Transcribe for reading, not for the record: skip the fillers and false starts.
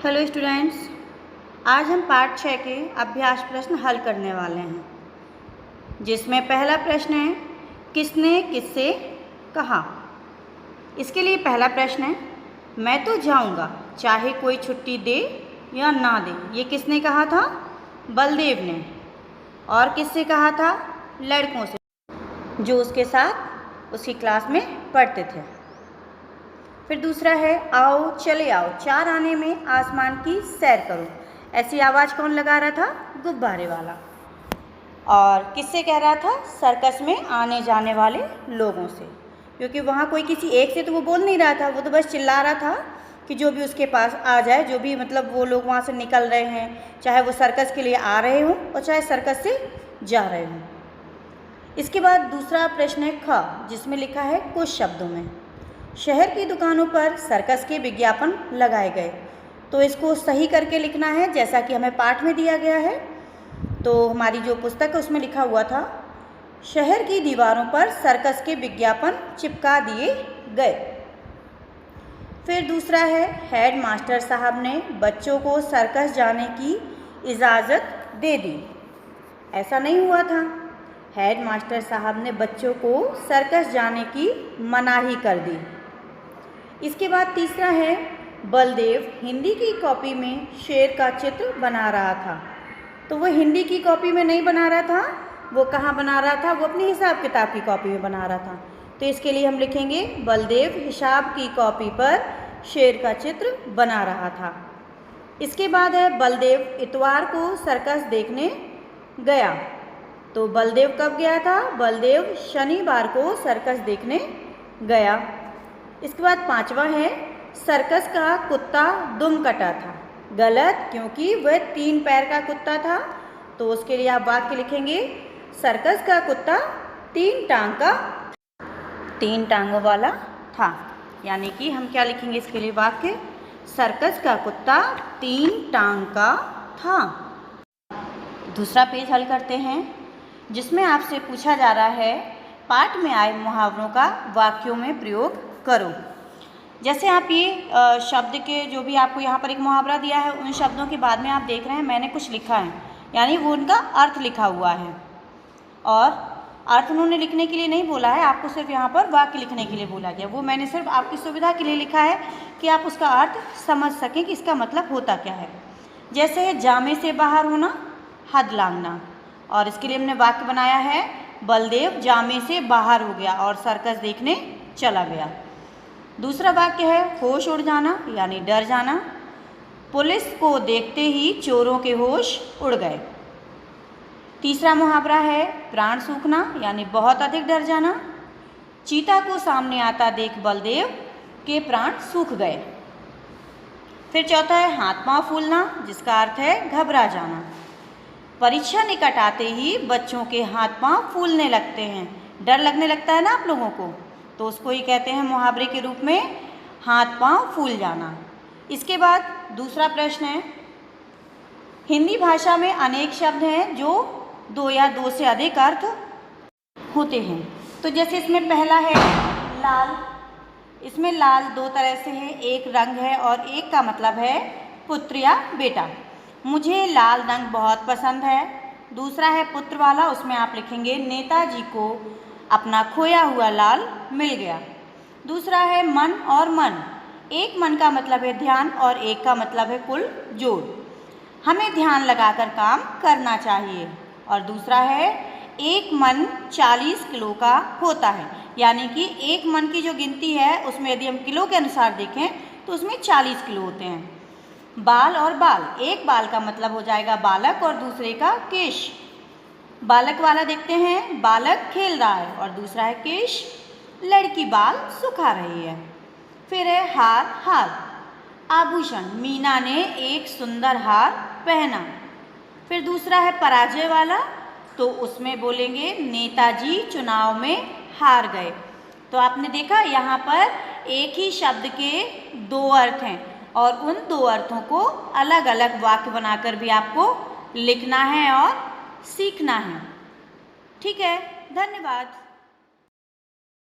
Hello students, आज हम part 6 के अभ्यास प्रश्न हल करने वाले हैं, जिसमें पहला प्रश्न है किसने किससे कहा। इसके लिए पहला प्रश्न है मैं तो जाऊंगा चाहे कोई छुट्टी दे या ना दे। ये किसने कहा था? बलदेव ने। और किससे कहा था? लड़कों से, जो उसके साथ उसी क्लास में पढ़ते थे। फिर दूसरा है आओ चले आओ, 4 आने में आसमान की सैर करो। ऐसी आवाज़ कौन लगा रहा था? गुब्बारे वाला। और किससे कह रहा था? सर्कस में आने जाने वाले लोगों से, क्योंकि वहाँ कोई किसी एक से तो वो बोल नहीं रहा था, वो तो बस चिल्ला रहा था कि जो भी उसके पास आ जाए, जो भी मतलब वो लोग वहाँ से निकल रहे हैं, चाहे वो सर्कस के लिए आ रहे हों और चाहे सर्कस से जा रहे हों। इसके बाद दूसरा प्रश्न है ख, जिसमें लिखा है कुछ शब्दों में। शहर की दुकानों पर सर्कस के विज्ञापन लगाए गए, तो इसको सही करके लिखना है जैसा कि हमें पाठ में दिया गया है। तो हमारी जो पुस्तक है उसमें लिखा हुआ था शहर की दीवारों पर सर्कस के विज्ञापन चिपका दिए गए। फिर दूसरा है हेड मास्टर साहब ने बच्चों को सर्कस जाने की इजाज़त दे दी। ऐसा नहीं हुआ था, हेड मास्टर साहब ने बच्चों को सर्कस जाने की मनाही कर दी। इसके बाद तीसरा है बलदेव हिंदी की कॉपी में शेर का चित्र बना रहा था। तो वो हिंदी की कॉपी में नहीं बना रहा था, वो कहाँ बना रहा था? वो अपनी हिसाब किताब की कॉपी में बना रहा था। तो इसके लिए हम लिखेंगे बलदेव हिसाब की कॉपी पर शेर का चित्र बना रहा था। इसके बाद है बलदेव इतवार को सर्कस देखने गया। तो बलदेव कब गया था? बलदेव शनिवार को सर्कस देखने गया। इसके बाद पांचवा है सर्कस का कुत्ता दुम कटा था। गलत, क्योंकि वह 3 पैर का कुत्ता था। तो उसके लिए आप वाक्य लिखेंगे सर्कस का कुत्ता 3 टांगों वाला था। यानी कि हम क्या लिखेंगे इसके लिए वाक्य? सर्कस का कुत्ता 3 टांग का था। दूसरा पेज हल करते हैं, जिसमें आपसे पूछा जा रहा है पाठ में आए मुहावरों का वाक्यों में प्रयोग करो। जैसे आप ये शब्द के जो भी आपको यहाँ पर एक मुहावरा दिया है, उन शब्दों के बाद में आप देख रहे हैं मैंने कुछ लिखा है, यानी वो उनका अर्थ लिखा हुआ है। और अर्थ उन्होंने लिखने के लिए नहीं बोला है, आपको सिर्फ यहाँ पर वाक्य लिखने के लिए बोला गया। वो मैंने सिर्फ आपकी सुविधा के लिए लिखा है कि आप उसका अर्थ समझ सकें कि इसका मतलब होता क्या है। जैसे है जामे से बाहर होना, हद लांघना। और इसके लिए हमने वाक्य बनाया है बलदेव जामे से बाहर हो गया और सर्कस देखने चला गया। दूसरा वाक्य है होश उड़ जाना, यानी डर जाना। पुलिस को देखते ही चोरों के होश उड़ गए। तीसरा मुहावरा है प्राण सूखना, यानी बहुत अधिक डर जाना। चीता को सामने आता देख बलदेव के प्राण सूख गए। फिर चौथा है हाथ पांव फूलना, जिसका अर्थ है घबरा जाना। परीक्षा निकट आते ही बच्चों के हाथ पांव फूलने लगते हैं, डर लगने लगता है ना आप लोगों को, तो उसको ही कहते हैं मुहावरे के रूप में हाथ पांव फूल जाना। इसके बाद दूसरा प्रश्न है हिंदी भाषा में अनेक शब्द हैं जो 2 या 2 से अधिक अर्थ होते हैं। तो जैसे इसमें पहला है लाल। इसमें लाल 2 तरह से है, एक रंग है और एक का मतलब है पुत्र या बेटा। मुझे लाल रंग बहुत पसंद है। दूसरा है पुत्र वाला, उसमें आप लिखेंगे नेताजी को अपना खोया हुआ लाल मिल गया। दूसरा है मन और मन। एक मन का मतलब है ध्यान और एक का मतलब है कुल जोड़। हमें ध्यान लगाकर काम करना चाहिए। और दूसरा है एक मन 40 किलो का होता है, यानी कि एक मन की जो गिनती है उसमें यदि हम किलो के अनुसार देखें तो उसमें 40 किलो होते हैं। बाल और बाल, एक बाल का मतलब हो जाएगा बालक और दूसरे का केश। बालक वाला देखते हैं, बालक खेल रहा है और दूसरा है केश, लड़की बाल सुखा रही है। फिर है हार, हार आभूषण, मीना ने एक सुंदर हार पहना। फिर दूसरा है पराजय वाला, तो उसमें बोलेंगे नेताजी चुनाव में हार गए। तो आपने देखा यहाँ पर एक ही शब्द के 2 अर्थ हैं और उन 2 अर्थों को अलग अलग वाक्य बनाकर भी आपको लिखना है और सीखना है। ठीक है, धन्यवाद।